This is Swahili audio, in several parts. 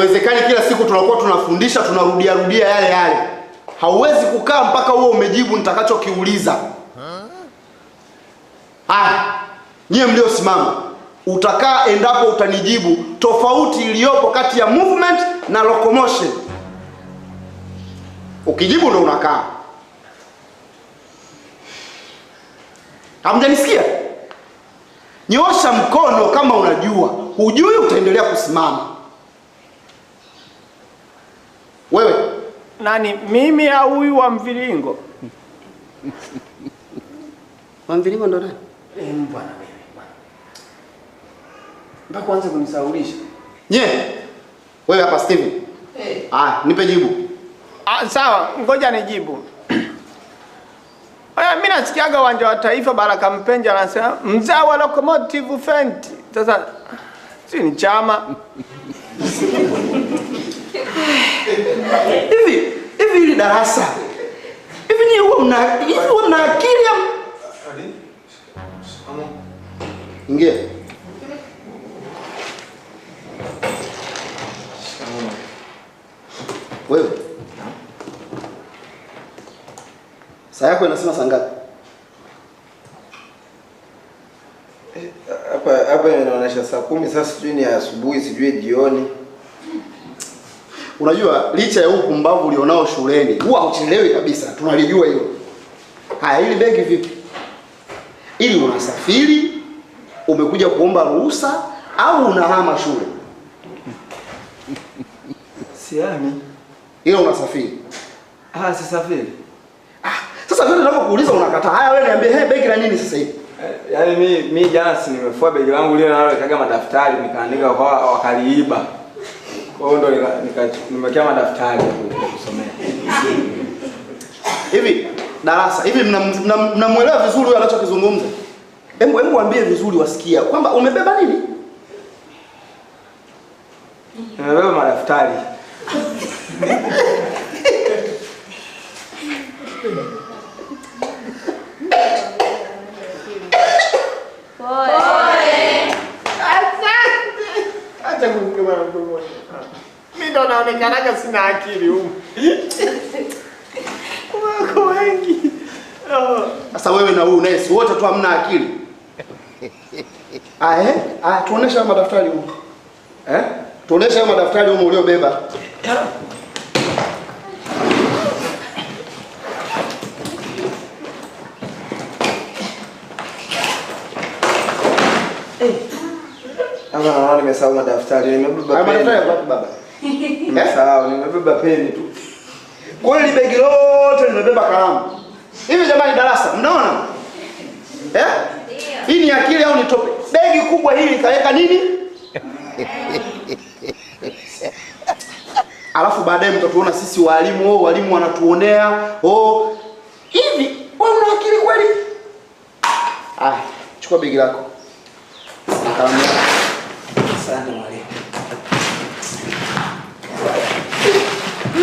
Haiwezekani kila siku tunakuwa tunafundisha tunarudia yale yale. Hauwezi kukaa mpaka wewe umejibu nitakachokiuliza. Nyie mliosimama, utakaa endapo utanijibu tofauti iliyopo kati ya movement na locomotion. Ukijibu ndo unakaa. Hamjanisikia? Nyosha mkono kama unajua. Hujui utaendelea kusimama. Wewe nani, mimi au huyu wa mviringo? Wa mviringo ndo nani? Bwana wewe. Mpaka kwanza kunisaulisha. Wewe hapa Steven. Nipe jibu. Sawa, ngoja nijibu. Mimi nasikiaga uwanja wa Taifa Baraka Mpenja anasema mzao wa locomotive Fenty. Sasa si ni chama. Hivi hili darasa. Hivi ni huwa mna akili ya Ingia. Wewe. Saa yako inasema saa ngapi? Hapa inaonyesha saa 10, sasa sijui ni asubuhi, sijui jioni. Unajua licha ya upumbavu ulionao shuleni, huwa uchelewi kabisa. Tunalijua hilo. Haya, hili begi vipi? Ili unasafiri, umekuja kuomba ruhusa au unahama shule? Siami. Ile unasafiri. Sisafiri. Sasa vile ninapokuuliza unakataa. Haya wewe niambie, begi la nini sasa hivi? Yaani mimi jana nimefua begi langu lile nalo nikaga madaftari nikaandika kwa wakaliiba. Kwa hiyo ndo nimewekea madaftari kusomea. Hivi darasa, hivi mnamuelewa vizuri wewe anachokizungumza? Hebu mwambie vizuri wasikia kwamba umebeba nini? Nimebeba madaftari. Mimi ndo naonekanaga sina akili huko. Wako wengi. Sasa wewe na huyu naye si wote tu hamna akili. Tuonesha madaftari huko. Tuonesha madaftari huko uliobeba. Naona nimesahau madaftari. Nimebeba peni. Madaftari wapi baba? Nimesahau, nimebeba peni tu. Kweli begi lote nimebeba kalamu. Hivi jamani darasa, mnaona? Hii ni akili au ni tope? Begi kubwa hili kaweka nini? Alafu baadaye mtatuona sisi walimu, walimu wanatuonea. Hivi wewe una akili kweli? Chukua begi lako. Kalamu yako. Asante mwalimu.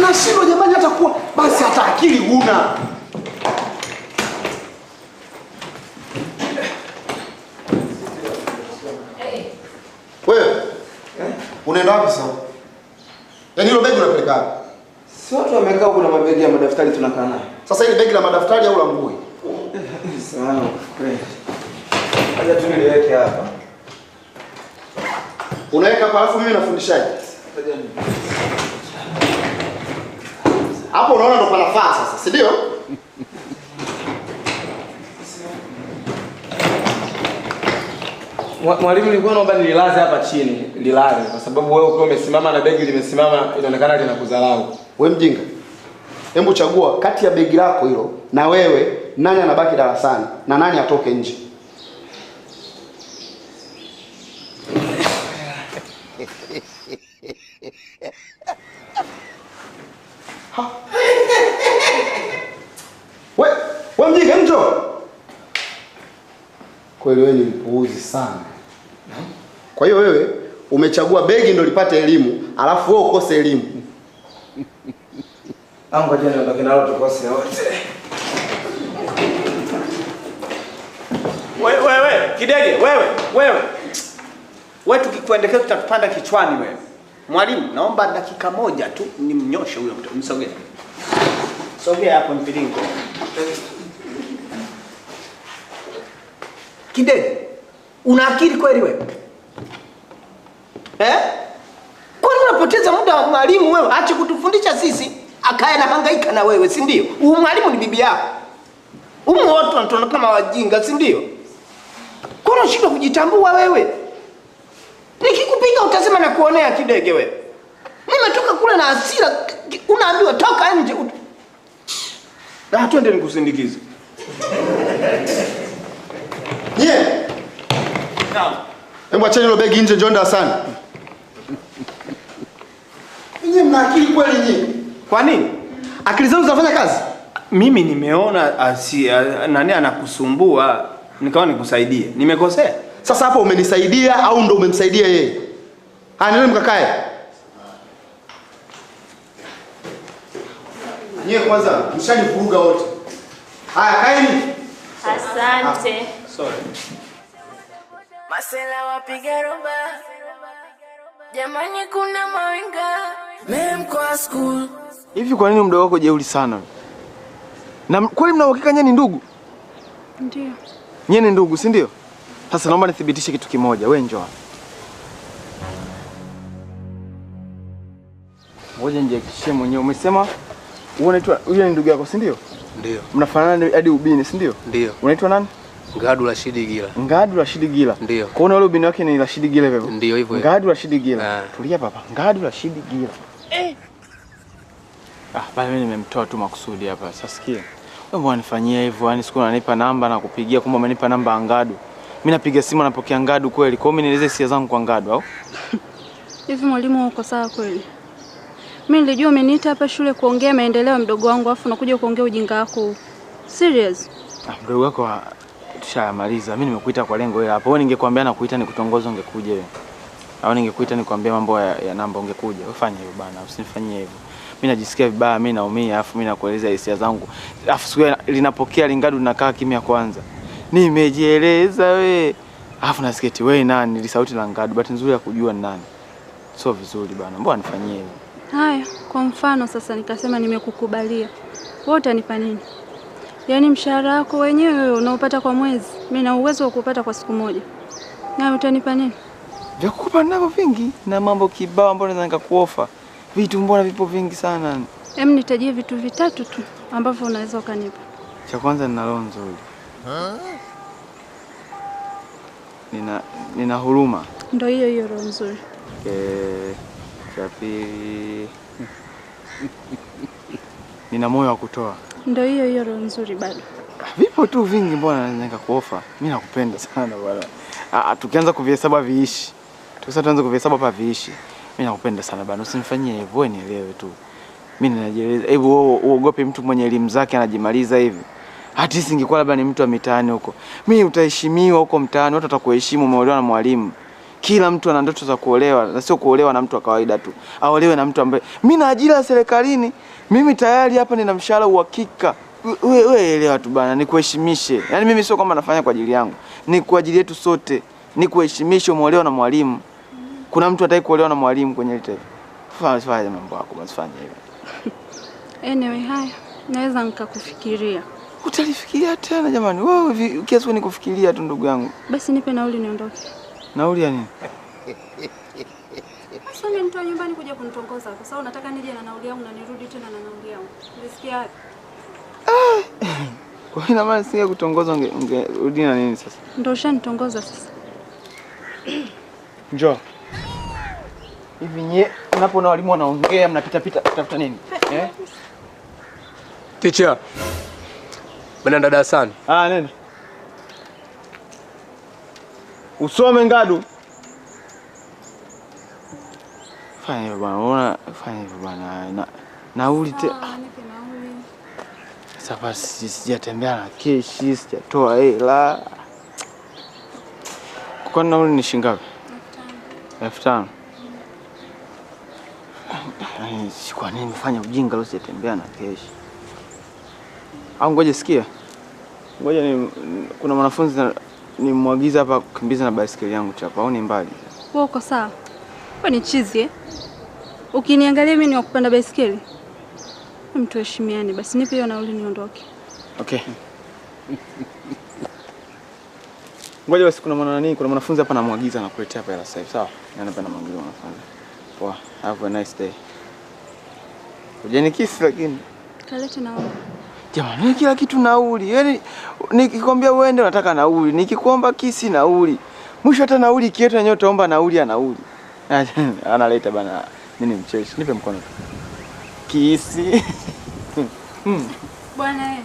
Nashindwa jamani hata kuwa basi hata akili huna. Wewe unaenda wapi sasa? Yaani hilo begi unapeleka wapi? Si watu wamekaa huko na mabegi ya madaftari tunakaa nayo. Sasa ile begi la madaftari au la nguo? Sawa. Acha tu niweke hapa. Unaweka hapa alafu mimi nafundishaje? Hapo unaona ndo panafaa sasa, si ndio? Mwalimu nilikuwa naomba nililaze hapa chini, lilale kwa sababu wewe ukiwa umesimama na begi limesimama inaonekana linakudharau. Wewe mjinga. Hebu chagua kati ya begi lako hilo na wewe, nani anabaki darasani na nani atoke nje? Wewe mjinga, njoo. Kweli wewe ni mpuuzi sana. Kwa hiyo wewe umechagua begi ndio lipate elimu, alafu wewe ukose elimu. Ngoja niondoke nalo tukose wote. Wewe, kidege, wewe. Wewe tukikuendekea tutakupanda kichwani wewe. Mwalimu, naomba dakika moja tu nimnyoshe huyo mtu. Msogee. Sogea hapo mviringo. Kidede, una akili kweli wewe? Kwani unapoteza muda wa mwalimu wewe? Acha kutufundisha sisi, akae na hangaika na wewe, si ndio? Mwalimu ni bibi yako. Wote wanatuona kama wajinga, si ndio? Kwa nini unashindwa kujitambua wewe? Nikikupiga utasema na kuonea kidege wewe. Nimetoka kule na hasira, unaambiwa toka nje. Twende nikusindikize. Naam. Hebu acheni hilo begi nje, njoo darasani. Nyinyi mna akili kweli nyinyi? Kwa nini? Akili zenu zinafanya kazi? Mimi nimeona nani anakusumbua, nikawa nikusaidie. Nimekosea? Sasa hapo umenisaidia au ndo umemsaidia yeye? Nenda mkakae. Nyie kwanza mshanivuruga wote. Haya, kaeni. Asante. Sorry. Masela wapiga roba. Jamani kuna mawinga. Memkwa school. Hivi kwa nini mdogo wako jeuri sana? Na kweli mna uhakika nyinyi ni ndugu? Ndio. Nyinyi ni ndugu, si ndio? Sasa naomba nithibitishe kitu kimoja. Wewe njoo. Ngoja nijihakikishie mwenyewe. Umesema unaitwa yule ni ndugu yako, si ndio? Ndio. Mnafanana hadi ubini, si ndio? Ndio. Unaitwa nani? Ngadu Rashidi Gila. Ngadu Rashidi Gila. Ndio. Kwa hiyo yule ubini wake ni Rashidi Gila hivyo? Ndio hivyo. Ngadu Rashidi Gila. Ah. Tulia papa. Ngadu Rashidi Gila. Bali mimi nimemtoa tu makusudi hapa. Sasa sikia. Wewe mbona unanifanyia hivyo? Yaani siku unanipa namba na kupigia kumbe umenipa namba ya Ngadu. Mimi napiga simu napokea Ngadu kweli. Kwa hiyo mimi nieleze hisia zangu kwa Ngadu au? Hivi mwalimu uko sawa kweli? Mimi nilijua umeniita hapa shule kuongea maendeleo ya mdogo wangu afu unakuja kuongea ujinga wako. Serious? Mdogo wako tushamaliza. Mimi nimekuita kwa lengo hili hapo. Wewe ningekuambia na kuita nikutongoza ungekuja wewe. Au ningekuita nikwambia mambo ya namba ungekuja. Ufanye hivyo bana, usinifanyie hivyo. Mimi najisikia vibaya, mimi naumia, afu mimi nakueleza hisia zangu. Afu siku linapokea Lingadu linakaa kimya kwanza. Nimejieleza we. Afu nasikia eti wewe nani? Ni sauti la Ngadu, bahati nzuri ya kujua ni nani. Sio vizuri bana. Mbona nifanyie hivyo? Haya, kwa mfano sasa nikasema nimekukubalia. Wewe utanipa nini? Yaani mshahara wako wenyewe unaopata kwa mwezi, mimi na uwezo wa kupata kwa siku moja. Na utanipa nini? Vya kukupa navyo vingi na mambo kibao ambayo naweza nikakuofa. Vitu mbona vipo vingi sana. Hem, nitajie vitu vitatu tu ambavyo unaweza ukanipa. Cha kwanza nina roho nzuri. Nina huruma. Ndio hiyo roho nzuri. Cha pili nina moyo wa kutoa. Ndio hiyo roho nzuri bado. Vipo tu vingi mbona naweza nikakuofa. Mimi nakupenda sana bwana. Tukianza kuvihesabu viishi. Tuanze kuvihesabu hapa viishi. Mimi nakupenda sana bwana. Usinifanyie hivyo, wewe nielewe tu. Mimi ninajieleza. Hebu wewe uogope mtu mwenye elimu zake anajimaliza hivi. Hata singekuwa labda ni mtu wa mitaani huko. Mimi utaheshimiwa huko mtaani, watu watakuheshimu, umeolewa na mwalimu. Kila mtu ana ndoto za kuolewa, na sio kuolewa na mtu wa kawaida tu. Aolewe na mtu ambaye mimi na ajira serikalini. Mimi tayari hapa nina mshahara uhakika. Wewe elewa tu bana, nikuheshimishe. Yaani mimi sio kama nafanya kwa ajili yangu. Ni kwa ajili yetu sote. Nikuheshimishe, umeolewa na mwalimu. Kuna mtu hataki kuolewa na mwalimu kwenye ile taifa. Fanya mambo yako, usifanye hivyo. Anyway, haya. Naweza nikakufikiria. Utalifikiria tena jamani. Wewe kiasi nikufikiria tu ndugu yangu. Basi nipe nauli niondoke. Nauli ya nini? Sasa nitoa nyumbani kuja kunitongoza kwa sababu nataka nije na nauli yangu na nirudi tena na nauli yangu. Unasikia wapi? Kwa hiyo maana singe kutongoza ungerudi na nini sasa? Ndio ushanitongoza sasa. Njoo. Hivi nye unapoona walimu wanaongea mnapita tafuta nini? Teacher. Mnaenda darasani? Nenda. Usome Ngadu. Fanya hivyo bwana, fanya hivyo bwana. Nauli te. Nipe nauli. Sasa basi sijatembea na keshi, sijatoa hela. Kwa nauli ni shilingi ngapi? 5,000. Kwa nini ufanye ujinga leo sijatembea na keshi? Au ngoja sikia. Ngoja kuna mwanafunzi nimwagiza hapa kukimbiza na baisikeli yangu chapa au ni mbali? Wewe uko sawa? Wewe ni chizi Ukiniangalia mimi ni wa kupanda baisikeli. Mtuheshimiane basi, nipe hiyo nauli niondoke. Okay. Ngoja basi, kuna mwanafunzi hapa namwagiza na kuletea hapa hela sasa hivi. Sawa? Napenda mwangilio mwanafunzi. Poa. Have a nice day. Hujanikisi lakini. Kalete nauli. Jamani, kila kitu nauli. Yaani nikikwambia uende unataka nauli, nikikuomba kisi nauli. Mwisho hata nauli ikieta yenyewe utaomba nauli ya nauli. Analeta bana, nini mcheshi? Nipe mkono tu. Kisi. Bwana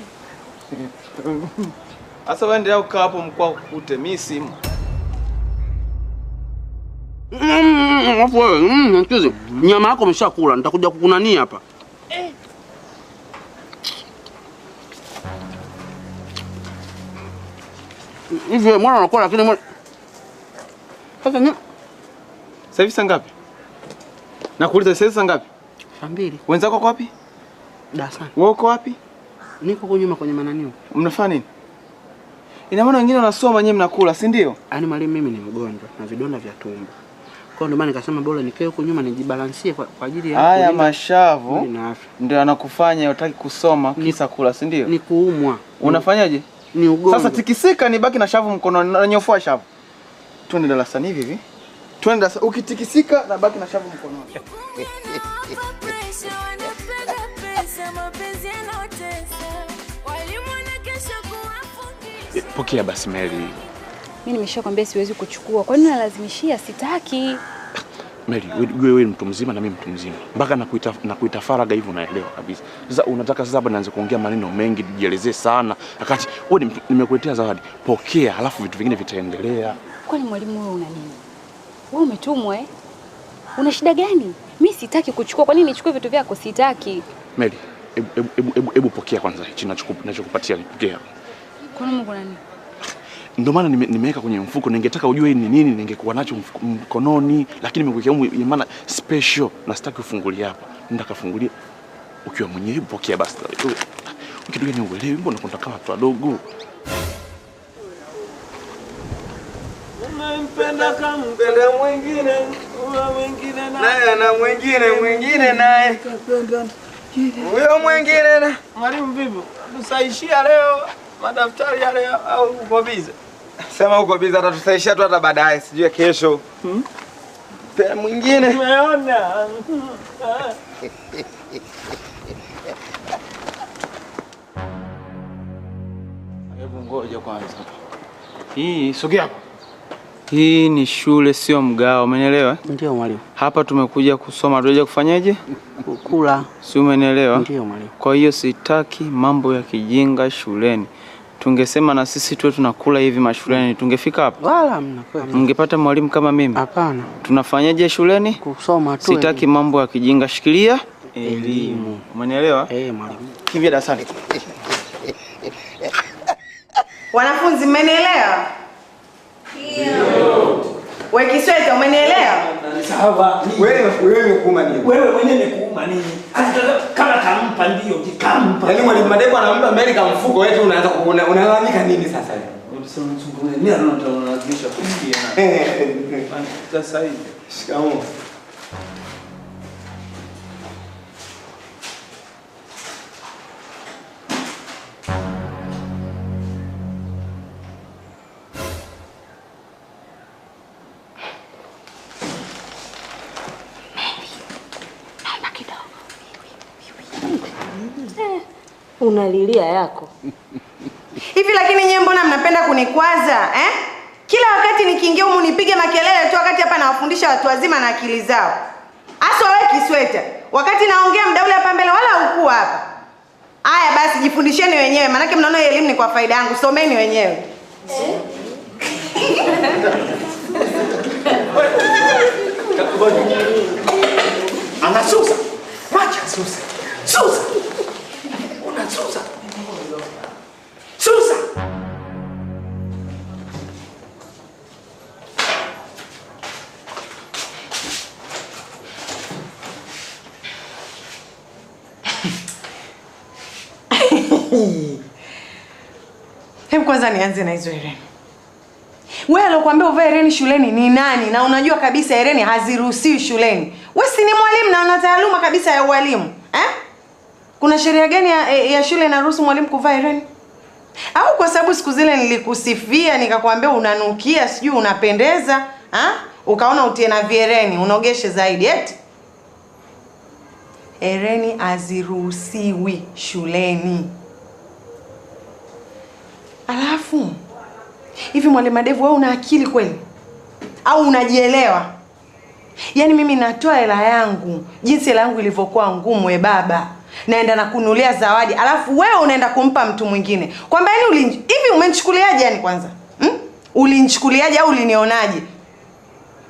Asa wewe ndio ukaa hapo mkwa ukute mimi simu. Hapo wewe, nisikize. Nyama yako umeshakula, nitakuja kukunania hapa. Hivi mwana anakuwa lakini mwana. Sasa ni Sasa hivi saa ngapi? Nakuuliza sasa hivi saa ngapi? saa 2. Wenzako wako wapi? Darasani. Wewe uko wapi? Niko huko nyuma kwenye mananio. Mnafanya nini? Ina maana wengine wanasoma nyewe mnakula, si ndio? Yaani mwalimu mimi ni mgonjwa na vidonda vya tumbo. Kwa ndio maana nikasema bora nikae huko nyuma nijibalansie kwa ajili ya haya mashavu na afya. Ndio anakufanya unataka kusoma kisa kula, si ndio? Ni kuumwa. Unafanyaje? Ni ugonjwa. Sasa tikisika nibaki na shavu mkononi na nyofua shavu. Twende darasani hivi hivi. Twende darasani ukitikisika na baki na shavu mkononi. Pokea basi Mary. Mimi nimeshakwambia siwezi kuchukua. Kwa nini unalazimishia? Sitaki. Mary, wewe mtu mzima na mimi mtu mzima. Mpaka nakuita faraga hivi unaelewa kabisa. Sasa unataka sasa hapa nianze kuongea maneno mengi, nijielezee sana. Wakati wewe nimekuletea zawadi. Pokea, halafu vitu vingine vitaendelea. Kwani mwalimu wewe una nini? Wewe umetumwa eh? Una shida gani? Mimi sitaki kuchukua. Kwa nini nichukue vitu vyako? Sitaki. Mary, hebu pokea kwanza hichi ninachokupatia, pokea. Kwa nini Mungu nani? Ndio maana nimeweka kwenye mfuko, ningetaka ujue ni nini ningekuwa nacho mkononi, lakini nimekuwekea maana special na sitaki ufungulie hapa. Nenda kafungulie ukiwa mwenyewe, pokea basi. Kitu gani uelewi? Mbona unataka watu wadogo? Unampenda kama mpenda mwingine, mwingine naye na mwingine naye. Huyo mwingine na mwalimu vipi? Tusaishia leo madaftari yale au uko bize? Sema uko bize, atatusaishia tu hata baadaye, sijui kesho. Penda mwingine. Umeona? Hebu ngoja kwanza. Hii sogea hapo. Hii ni shule sio mgao, umenielewa? Ndio mwalimu. Hapa tumekuja kusoma, tunaje kufanyaje? Kula. Si umenielewa? Ndio mwalimu. Kwa hiyo sitaki mambo ya kijinga shuleni. Tungesema na sisi tuwe tunakula hivi mashuleni, tungefika hapa? Wala mna kweli. Mngepata mwalimu kama mimi? Hapana. Tunafanyaje shuleni? Kusoma tu. Sitaki mambo ya kijinga, shikilia elimu. Umenielewa? Mwalimu. Kimbia darasani. Wanafunzi mmenielewa? Ndio. Wewe Kisweta umenielewa? Sawa. Wewe kuuma nini? Wewe mwenyewe ni kuuma nini? Hata kama kampa ndio kikampa. Yaani mwalimu Madeko anampa Mary kama mfuko, wewe unaanza unalalamika nini sasa hivi? Unasema mchungulie. Mimi anaona unalazimisha kusikia na. Sasa hivi. Shikamoo. Unalilia yako. Hivi lakini nyewe mbona mnapenda kunikwaza eh? Kila wakati nikiingia humu nipige makelele tu wakati hapa nawafundisha watu wazima na akili zao. Hasa wewe Kisweta, wakati naongea muda ule hapa mbele wala hukuu hapa. Haya basi jifundisheni wenyewe, maana mnaona elimu ni kwa faida yangu. Someni wenyewe. Anasusa. Wacha susa. Susa. Unasusa. Susa. Hebu kwanza nianze na hizo hereni. Wewe alokuambia uvae hereni shuleni ni nani? Na unajua kabisa hereni haziruhusiwi shuleni. Wewe si ni mwalimu na una taaluma kabisa ya ualimu, eh? Kuna sheria gani ya shule inaruhusu mwalimu kuvaa hereni? Au kwa sababu siku zile nilikusifia nikakwambia unanukia, sijui unapendeza, ukaona utie na viereni, unogeshe zaidi eti? Hereni haziruhusiwi shuleni. Alafu hivi Mwalimu Madevu, wewe una akili kweli? Au unajielewa? Yaani mimi natoa hela yangu, jinsi hela yangu ilivyokuwa ngumu baba. Naenda na kununulia zawadi, alafu wewe unaenda kumpa mtu mwingine. Kwamba yani hivi umenichukuliaje yani kwanza? Ulinichukuliaje au ulinionaje?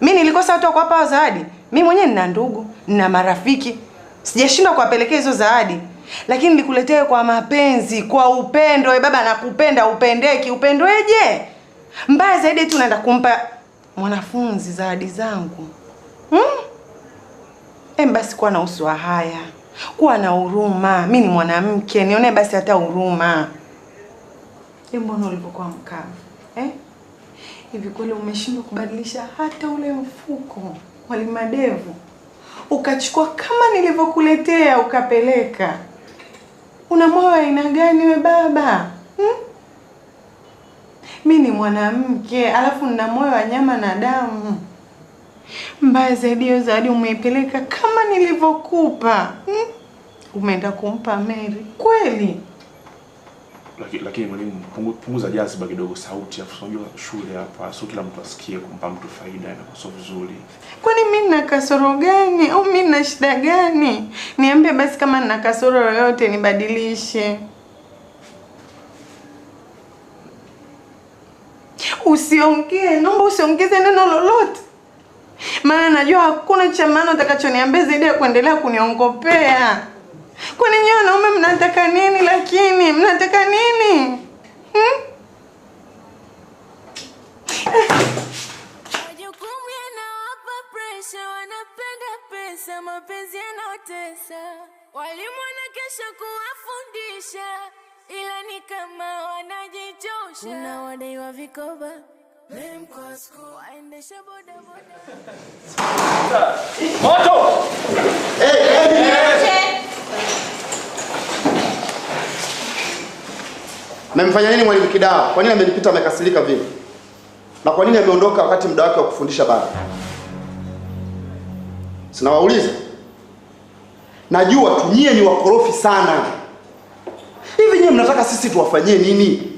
Mimi nilikosa watu wa kuwapa zawadi? Mimi mwenyewe nina ndugu, nina marafiki. Sijashindwa kuwapelekea hizo zawadi. Lakini nilikuletea kwa mapenzi, kwa upendo. Baba nakupenda, upendeki, upendweje? Mbaya zaidi tu unaenda kumpa mwanafunzi zawadi zangu. Basi kuwa na uso wa haya. Kuwa na huruma. Mimi ni mwanamke, nione basi hata huruma. Mbona ulipokuwa mkavu? Hivi kweli umeshindwa kubadilisha hata ule mfuko, Mwalimu Madevu? Ukachukua kama nilivyokuletea ukapeleka. Una moyo aina gani we baba? Mimi ni mwanamke, alafu nina moyo wa nyama na damu. Mbaya zaidi hiyo zawadi umeipeleka kama nilivyokupa. Umeenda kumpa Mary. Kweli? Lakini mwalimu, punguza jaziba kidogo sauti, afu unajua shule hapa sio kila mtu asikie, kumpa mtu faida inakosa vizuri. Kwani mimi nina kasoro gani au mimi nina shida gani? Niambie basi kama nina kasoro yoyote nibadilishe. Usiongee, naomba usiongeze neno lolote. Maana najua hakuna cha maana utakachoniambia zaidi ya kuendelea kuniongopea. Kwani nyinyi wanaume mnataka nini lakini? Mnataka nini? Majukumu yanawapa pressure, wanapenda pesa, mapenzi yanotesa. Walimu wanakesha kuwafundisha, ila ni kama wanajichosha. Kuna wadaiwa vikoba, kwa school, waendesha boda boda. Moto! Mmemfanya nini Mwalimu Kidawa? Kwa nini amenipita amekasirika vile? Na kwa nini ameondoka wakati muda wake wa kufundisha bado? Sinawauliza. Najua tu nyie ni wakorofi sana. Hivi nyie mnataka sisi tuwafanyie nini?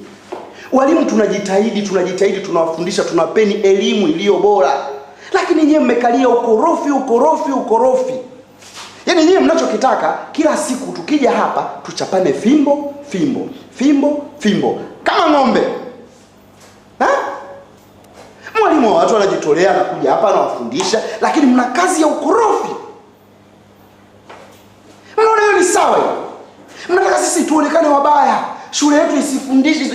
Walimu tunajitahidi, tunawafundisha, tunawapeni elimu iliyo bora. Lakini nyie mmekalia ukorofi. Yaani nyie mnachokitaka kila siku tukija hapa tuchapane fimbo kama ng'ombe. Mwalimu wa watu anajitolea na kuja hapa anawafundisha, lakini mna kazi ya ukorofi. Mnaona hiyo ni sawa hiyo? Mnataka sisi tuonekane wabaya, shule yetu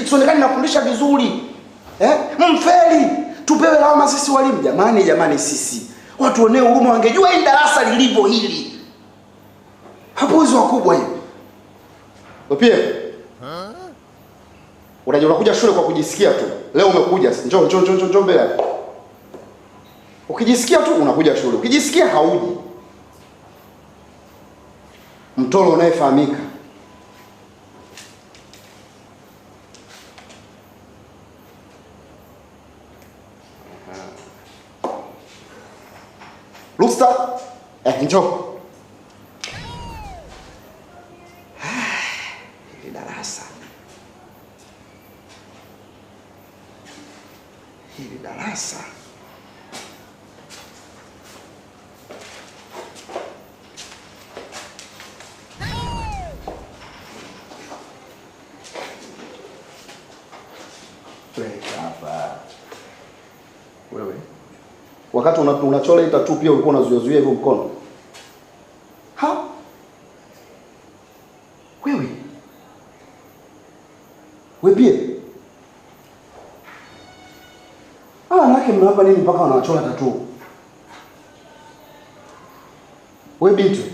isionekane inafundisha vizuri. Mfeli, tupewe lawama sisi walimu. Jamani sisi. Watu wanao huruma, wangejua hili darasa lilivyo hili. Hapuzi wakubwa hiyo. Wapie. Unakuja shule kwa kujisikia tu. Leo umekuja, njoo mbele. Ukijisikia tu unakuja shule. Ukijisikia hauji. Mtoro unayefahamika. Lusta, njoo. Hili darasa. Wewe. Wakati unachola hii tattoo pia ulikuwa unazuia hivyo mkono. Wewe pia. Wanawake mnawapa nini mpaka wanachola tattoo? Wewe binti.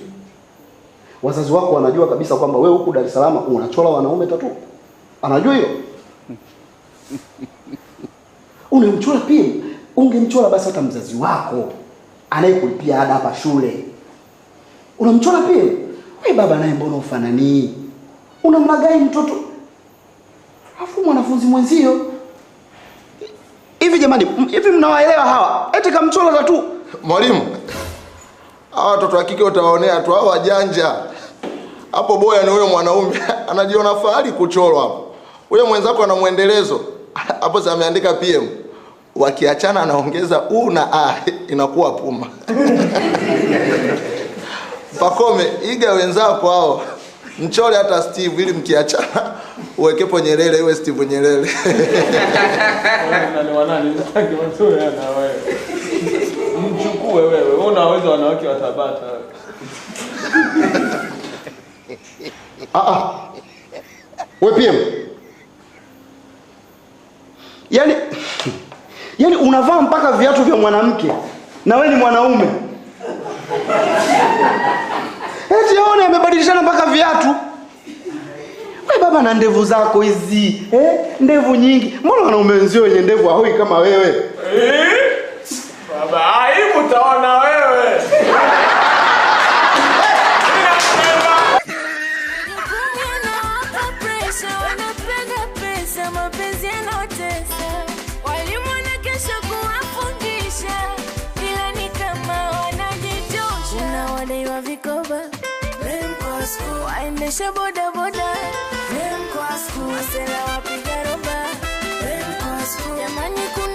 Wazazi wako wanajua kabisa kwamba wewe huku Dar es Salaam unachola wanaume tattoo? Anajua hiyo? Unamchola pia. Ungemchola basi hata mzazi wako anayekulipia ada hapa shule. Unamchora PM? Wewe baba naye mbona ufanani? Unamlagai mtoto. Afu mwanafunzi mwenzio. Hivi jamani, hivi mnawaelewa hawa? Eti kamchora tatu. Mwalimu, hawa watoto wa kike utawaonea tu, hawa wajanja. Hapo boya ni huyo mwanaume anajiona fahari kuchorwa hapo. Huyo mwenzako ana muendelezo. Hapo sasa ameandika PM. Wakiachana anaongeza u na a, inakuwa Puma. Pakome, iga wenzako hao. Mchole hata Steve ili mkiachana uwekepo Nyerere iwe Steve Nyerere. Wanani nataki watoe na wewe. Mchukue wewe. Unaweza wanawake wa Tabata. Wewe PM. Yaani unavaa mpaka viatu vya mwanamke na wewe ni mwanaume. Eti aone amebadilishana mpaka viatu. Wewe baba na ndevu zako hizi, ndevu nyingi. Mbona wanaume wenzio wenye ndevu hoi kama wewe? Baba, aibu utaona wewe. Waendesha boda boda, Remco School, wasela wapiga roba, Remco School, jamani kuna